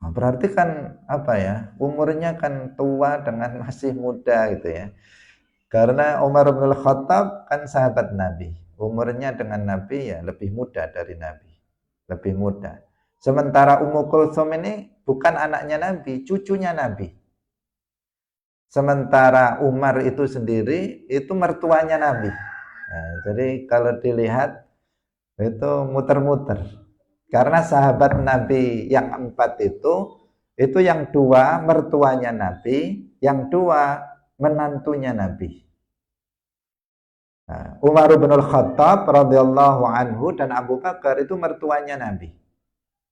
Nah, berarti kan apa ya, umurnya kan tua dengan masih muda gitu ya. Karena Umar bin Khattab kan sahabat Nabi, umurnya dengan Nabi ya lebih muda dari Nabi, lebih muda. Sementara Ummu Kulsum ini bukan anaknya Nabi, cucunya Nabi. Sementara Umar itu sendiri itu mertuanya Nabi. Nah, jadi kalau dilihat itu muter-muter. Karena sahabat Nabi yang 4 itu yang 2 mertuanya Nabi, yang 2 menantunya Nabi. Nah, Umar bin Khattab radhiyallahu anhu dan Abu Bakar itu mertuanya Nabi.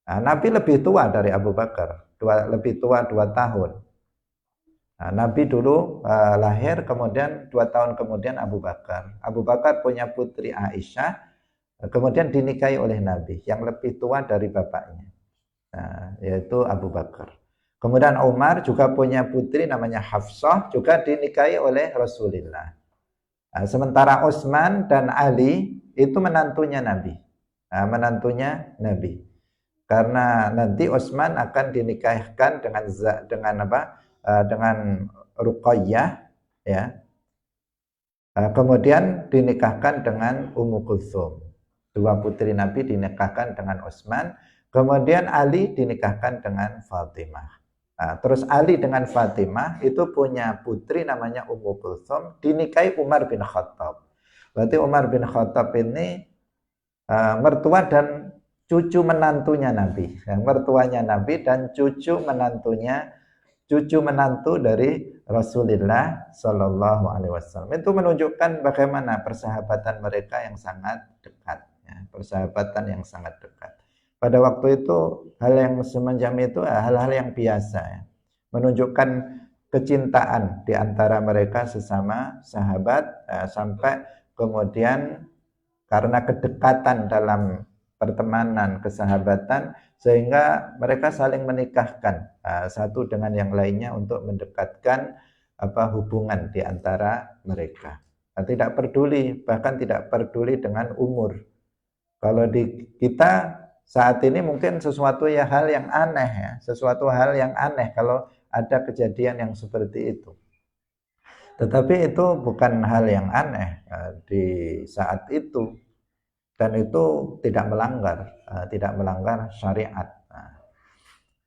Nah, Nabi lebih tua dari Abu Bakar, lebih tua 2 tahun. Nah, Nabi dulu lahir, kemudian 2 tahun kemudian Abu Bakar. Abu Bakar punya putri Aisyah, kemudian dinikahi oleh Nabi yang lebih tua dari bapaknya, yaitu Abu Bakar. Kemudian Umar juga punya putri namanya Hafsah, juga dinikahi oleh Rasulullah. Sementara Utsman dan Ali itu menantunya Nabi, menantunya Nabi. Karena nanti Utsman akan dinikahkan dengan Ruqayyah, ya. Kemudian dinikahkan dengan Ummu Kulsum. 2 putri Nabi dinikahkan dengan Utsman, kemudian Ali dinikahkan dengan Fatimah. Terus Ali dengan Fatimah itu punya putri namanya Ummu Kulsum, dinikahi Umar bin Khattab. Berarti Umar bin Khattab ini mertua dan cucu menantunya Nabi. Mertuanya Nabi dan cucu menantu dari Rasulullah Shallallahu Alaihi Wasallam. Itu menunjukkan bagaimana persahabatan mereka yang sangat dekat. Persahabatan yang sangat dekat. Pada waktu itu hal yang semacam itu hal-hal yang biasa ya. Menunjukkan kecintaan di antara mereka sesama sahabat, sampai kemudian karena kedekatan dalam pertemanan, kesahabatan, sehingga mereka saling menikahkan satu dengan yang lainnya untuk mendekatkan hubungan di antara mereka. Tidak peduli, bahkan tidak peduli dengan umur. Kalau di kita saat ini mungkin sesuatu hal yang aneh ya, sesuatu hal yang aneh kalau ada kejadian yang seperti itu. Tetapi itu bukan hal yang aneh di saat itu, dan itu tidak melanggar syariat.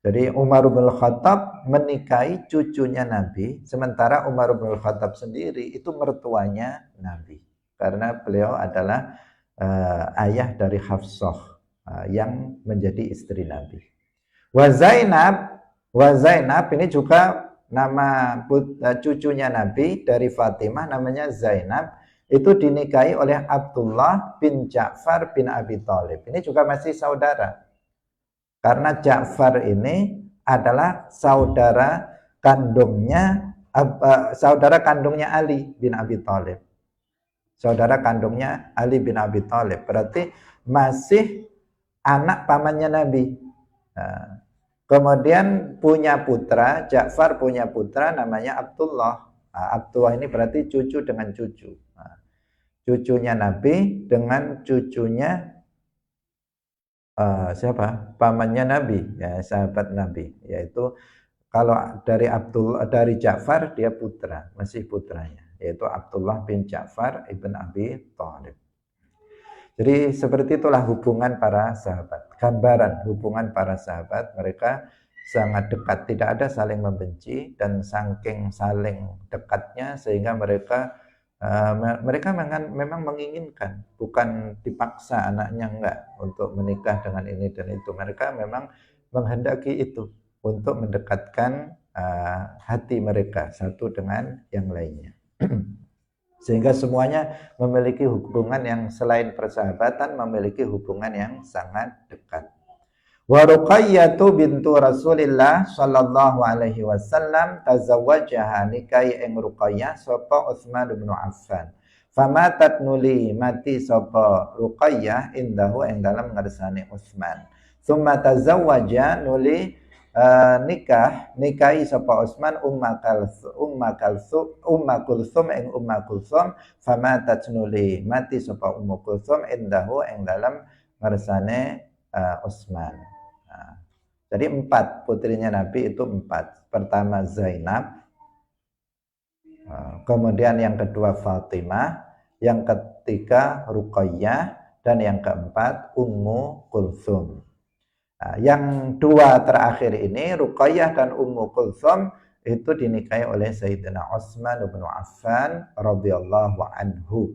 Jadi Umar bin Khattab menikahi cucunya Nabi, sementara Umar bin Khattab sendiri itu mertuanya Nabi, karena beliau adalah ayah dari Hafsah yang menjadi istri Nabi. Wa Zainab ini juga nama cucunya Nabi dari Fatimah, namanya Zainab, itu dinikahi oleh Abdullah bin Ja'far bin Abi Thalib. Ini juga masih saudara, karena Ja'far ini adalah saudara kandungnya Ali bin Abi Thalib. Saudara kandungnya Ali bin Abi Thalib, berarti masih anak pamannya Nabi. Kemudian punya putra, Ja'far punya putra namanya Abdullah. Abdullah ini berarti cucu dengan cucu. Cucunya Nabi dengan cucunya siapa? Pamannya Nabi, ya, sahabat Nabi, yaitu kalau dari Ja'far dia putra, masih putranya, yaitu Abdullah bin Ja'far ibn Abi Thalib. Jadi seperti itulah hubungan para sahabat. Gambaran hubungan para sahabat, mereka sangat dekat, tidak ada saling membenci, dan saking saling dekatnya sehingga mereka memang menginginkan, bukan dipaksa anaknya enggak untuk menikah dengan ini dan itu. Mereka memang menghendaki itu untuk mendekatkan hati mereka satu dengan yang lainnya. Sehingga semuanya memiliki hubungan yang selain persahabatan, memiliki hubungan yang sangat dekat. Wa Ruqayyah bintu Rasulillah sallallahu alaihi wasallam tazawwajaha nikahi ing Ruqayyah sapa Utsman bin Affan. Famatat nuli mati sapa Ruqayyah indahu ing dalam ngarsane Utsman. Summa tazawwaja nuli nikahi sapa Utsman Umma Kulsum ing Umma Kulsum. Famatat nuli mati sapa Ummu Kulsum indahu ing dalam ngarsane Utsman. Jadi 4 putrinya Nabi itu 4. Pertama Zainab, kemudian yang kedua Fatimah, yang ketiga Ruqayyah, dan yang keempat Ummu Kulsum. Yang 2 terakhir ini Ruqayyah dan Ummu Kulsum itu dinikahi oleh Sayyidina Utsman bin Affan radhiyallahu anhu.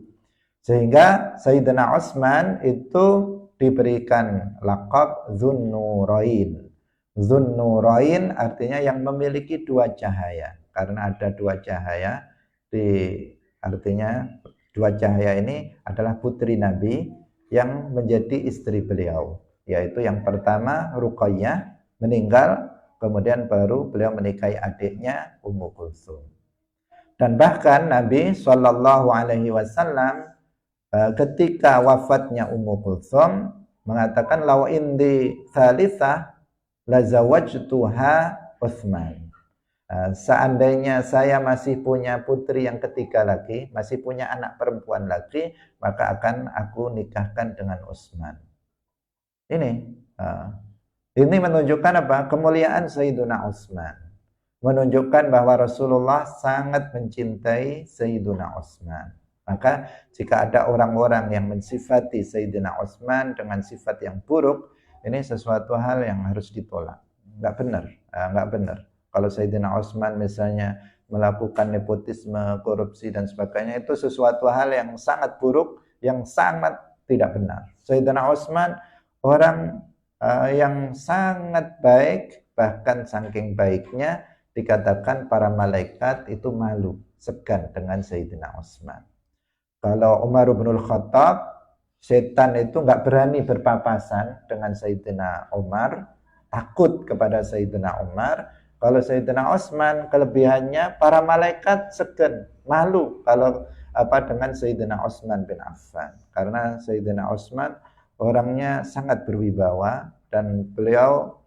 Sehingga Sayyidina Utsman itu diberikan lakab Dzunnurain. Dzunnurain artinya yang memiliki 2 cahaya. Karena ada 2 cahaya, artinya 2 cahaya ini adalah putri Nabi yang menjadi istri beliau. Yaitu yang pertama Ruqayyah meninggal, kemudian baru beliau menikahi adiknya Ummu Kulsum. Dan bahkan Nabi Shallallahu Alaihi Wasallam ketika wafatnya Ummu Kulsum mengatakan law indi tsalitsah la zawajtuha Utsman. Seandainya saya masih punya putri yang ketiga lagi, masih punya anak perempuan lagi, maka akan aku nikahkan dengan Utsman. Ini menunjukkan apa? Kemuliaan Sayyiduna Utsman. Menunjukkan bahwa Rasulullah sangat mencintai Sayyiduna Utsman. Maka jika ada orang-orang yang mensifati Sayyidina Utsman dengan sifat yang buruk, ini sesuatu hal yang harus ditolak. Enggak benar. Kalau Sayyidina Utsman misalnya melakukan nepotisme, korupsi dan sebagainya, itu sesuatu hal yang sangat buruk, yang sangat tidak benar. Sayyidina Utsman orang yang sangat baik, bahkan saking baiknya dikatakan para malaikat itu malu, segan dengan Sayyidina Utsman. Kalau Umar bin Khattab, setan itu nggak berani berpapasan dengan Sayyidina Umar, takut kepada Sayyidina Umar. Kalau Sayyidina Utsman, kelebihannya para malaikat segan, malu kalau dengan Sayyidina Utsman bin Affan. Karena Sayyidina Utsman orangnya sangat berwibawa dan beliau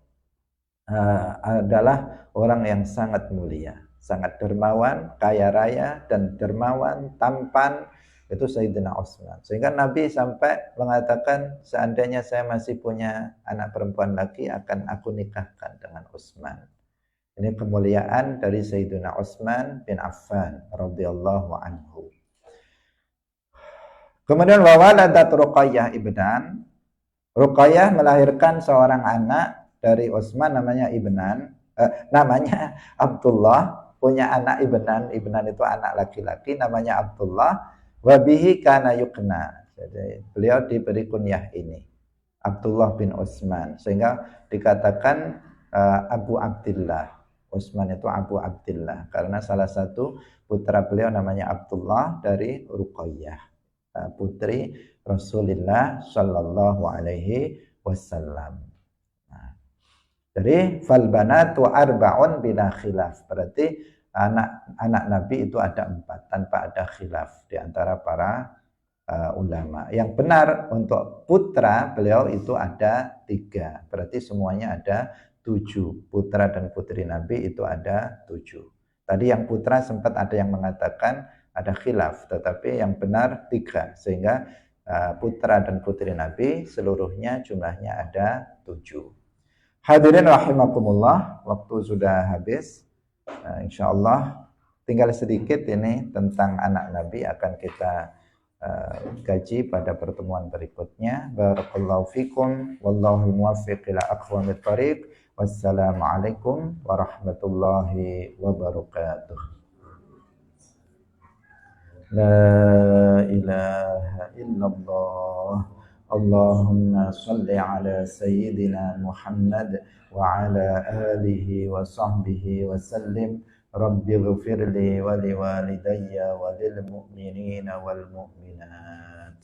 adalah orang yang sangat mulia, sangat dermawan, kaya raya dan dermawan, tampan. Itu Sayyidina Utsman. Sehingga Nabi sampai mengatakan seandainya saya masih punya anak perempuan lagi akan aku nikahkan dengan Utsman. Ini kemuliaan dari Sayyidina Utsman bin Affan radhiyallahu anhu. Kemudian wawaladat Ruqayyah ibnan. Ruqayyah melahirkan seorang anak dari Utsman namanya namanya Abdullah, punya anak ibnan. Ibnan itu anak laki-laki namanya Abdullah. Wabihi kana yukna. Jadi beliau diberi kunyah ini Abdullah bin Utsman, sehingga dikatakan Abu Abdillah. Utsman itu Abu Abdillah karena salah satu putra beliau namanya Abdullah dari Ruqayyah, putri Rasulullah Shallallahu Alaihi Wasallam. Jadi fal banatu arba'un bila khilaf, berarti anak Nabi itu ada 4 tanpa ada khilaf di antara para ulama. Yang benar untuk putra beliau itu ada 3, berarti semuanya ada 7. Putra dan putri Nabi itu ada 7. Tadi yang putra sempat ada yang mengatakan ada khilaf, tetapi yang benar 3, sehingga putra dan putri Nabi seluruhnya jumlahnya ada 7. Hadirin rahimakumullah, waktu sudah habis. InsyaAllah tinggal sedikit ini tentang anak Nabi akan kita kaji pada pertemuan berikutnya. Barakallahu fikum wallahu muwaffiq ila aqwamit thariq. Wassalamualaikum warahmatullahi wabarakatuh. La ilaha illallah. Allahumma salli ala sayyidina Muhammad wa ala alihi wa sahbihi wa sallim. Rabbi ghfirli wa liwalidayya wa lil mu'minina wal mu'minat.